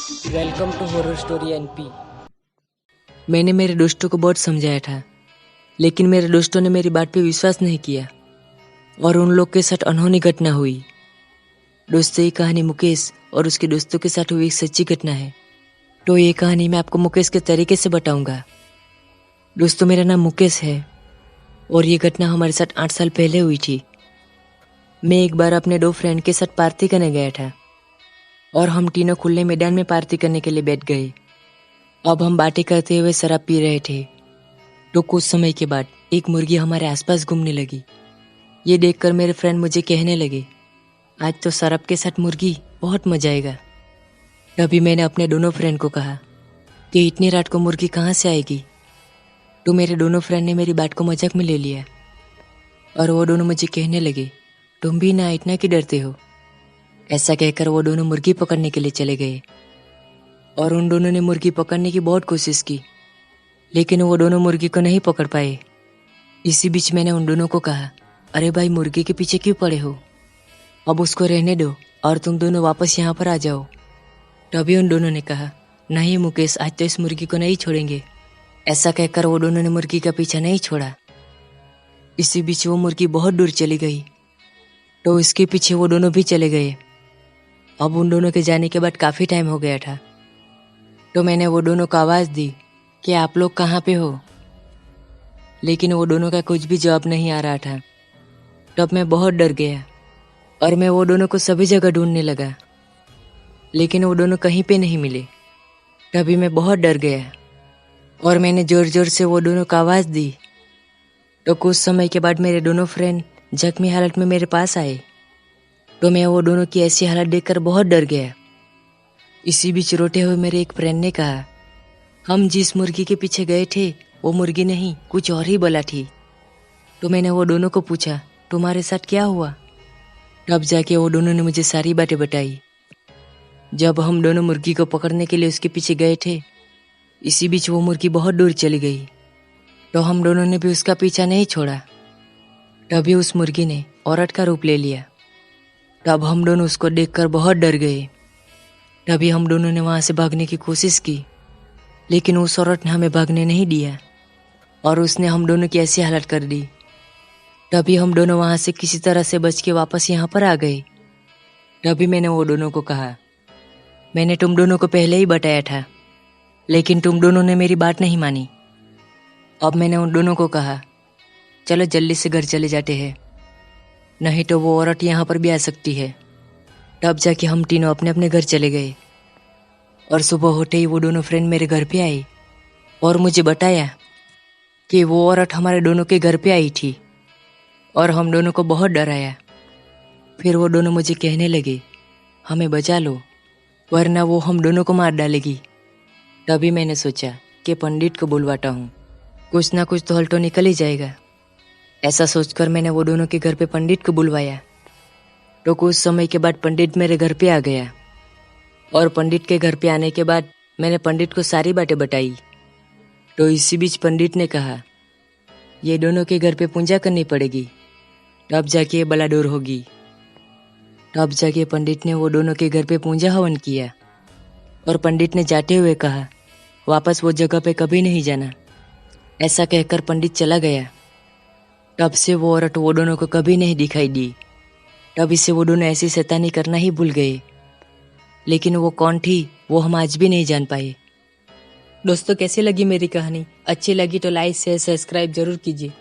Welcome to horror story NP. मैंने मेरे दोस्तों को बहुत समझाया था, लेकिन मेरे दोस्तों ने मेरी बात पे विश्वास नहीं किया और उन लोग के साथ अनहोनी घटना हुई। दोस्तों, ये कहानी मुकेश और उसके दोस्तों के साथ हुई एक सच्ची घटना है। तो ये कहानी मैं आपको मुकेश के तरीके से बताऊंगा। दोस्तों, मेरा नाम मुकेश है और ये घटना हमारे साथ 8 साल पहले हुई थी। मैं एक बार अपने 2 फ्रेंड के साथ पार्टी करने गया था और हम तीनों खुले मैदान में पार्टी करने के लिए बैठ गए। अब हम बातें करते हुए शराब पी रहे थे। तो कुछ समय के बाद एक मुर्गी हमारे आसपास घूमने लगी। ये देखकर मेरे फ्रेंड मुझे कहने लगे, आज तो शराब के साथ मुर्गी, बहुत मजा आएगा। तभी मैंने अपने दोनों फ्रेंड को कहा कि इतनी रात को मुर्गी कहाँ से आएगी। तो मेरे दोनों फ्रेंड ने मेरी बात को मजाक में ले लिया और वो दोनों मुझे कहने लगे, तुम भी ना इतना क्यों डरते हो। ऐसा कहकर वो दोनों मुर्गी पकड़ने के लिए चले गए और उन दोनों ने मुर्गी पकड़ने की बहुत कोशिश की, लेकिन वो दोनों मुर्गी को नहीं पकड़ पाए। इसी बीच मैंने उन दोनों को कहा, अरे भाई, मुर्गी के पीछे क्यों पड़े हो, अब उसको रहने दो और तुम दोनों वापस यहाँ पर आ जाओ। तभी उन दोनों ने कहा, नहीं मुकेश, आज तो इस मुर्गी को नहीं छोड़ेंगे। ऐसा कहकर वो दोनों ने मुर्गी का पीछा नहीं छोड़ा। इसी बीच वो मुर्गी बहुत दूर चली गई, तो इसके पीछे वो दोनों भी चले गए। अब उन दोनों के जाने के बाद काफ़ी टाइम हो गया था। तो मैंने वो दोनों को आवाज़ दी कि आप लोग कहाँ पे हो, लेकिन वो दोनों का कुछ भी जवाब नहीं आ रहा था। तब मैं बहुत डर गया और मैं वो दोनों को सभी जगह ढूंढने लगा, लेकिन वो दोनों कहीं पे नहीं मिले। तभी मैं बहुत डर गया और मैंने ज़ोर ज़ोर से वो दोनों को आवाज़ दी। तो कुछ समय के बाद मेरे दोनों फ्रेंड जख्मी हालत में मेरे पास आए। तो मैं वो दोनों की ऐसी हालत देखकर बहुत डर गया। इसी बीच रोते हुए मेरे एक फ्रेंड ने कहा, हम जिस मुर्गी के पीछे गए थे वो मुर्गी नहीं, कुछ और ही बला थी। तो मैंने वो दोनों को पूछा, तुम्हारे साथ क्या हुआ। तब जाके वो दोनों ने मुझे सारी बातें बताई। जब हम दोनों मुर्गी को पकड़ने के लिए उसके पीछे गए थे, इसी बीच वो मुर्गी बहुत दूर चली गई। तो हम दोनों ने भी उसका पीछा नहीं छोड़ा। तभी उस मुर्गी ने औरत का रूप ले लिया। तब हम दोनों उसको देखकर बहुत डर गए। तभी हम दोनों ने वहाँ से भागने की कोशिश की, लेकिन उस औरत ने हमें भागने नहीं दिया और उसने हम दोनों की ऐसी हालत कर दी। तभी हम दोनों वहाँ से किसी तरह से बच के वापस यहाँ पर आ गए। तभी मैंने वो दोनों को कहा, मैंने तुम दोनों को पहले ही बताया था, लेकिन तुम दोनों ने मेरी बात नहीं मानी। अब मैंने उन दोनों को कहा, चलो जल्दी से घर चले जाते हैं, नहीं तो वो औरत यहाँ पर भी आ सकती है। तब जाके हम तीनों अपने अपने घर चले गए और सुबह होते ही वो दोनों फ्रेंड मेरे घर पे आए और मुझे बताया कि वो औरत हमारे दोनों के घर पे आई थी और हम दोनों को बहुत डराया। फिर वो दोनों मुझे कहने लगे, हमें बचा लो वरना वो हम दोनों को मार डालेगी। तभी मैंने सोचा कि पंडित को बुलवाता हूँ, कुछ ना कुछ तो हल तो निकल ही जाएगा। ऐसा सोचकर मैंने वो दोनों के घर पे पंडित को बुलवाया। तो कुछ समय के बाद पंडित मेरे घर पे आ गया और पंडित के घर पे आने के बाद मैंने पंडित को सारी बातें बताई। तो इसी बीच पंडित ने कहा, ये दोनों के घर पे पूजा करनी पड़ेगी, तब जाके ये बला दूर होगी। तब जाके पंडित ने वो दोनों के घर पे पूजा हवन किया और पंडित ने जाते हुए कहा, वापस वो जगह पे कभी नहीं जाना। ऐसा कहकर पंडित चला गया। तब से वो औरत वो दोनों को कभी नहीं दिखाई दी। तभी से वो दोनों ऐसी शैतानी करना ही भूल गए, लेकिन वो कौन थी वो हम आज भी नहीं जान पाए। दोस्तों, कैसी लगी मेरी कहानी? अच्छी लगी तो लाइक शेयर सब्सक्राइब जरूर कीजिए।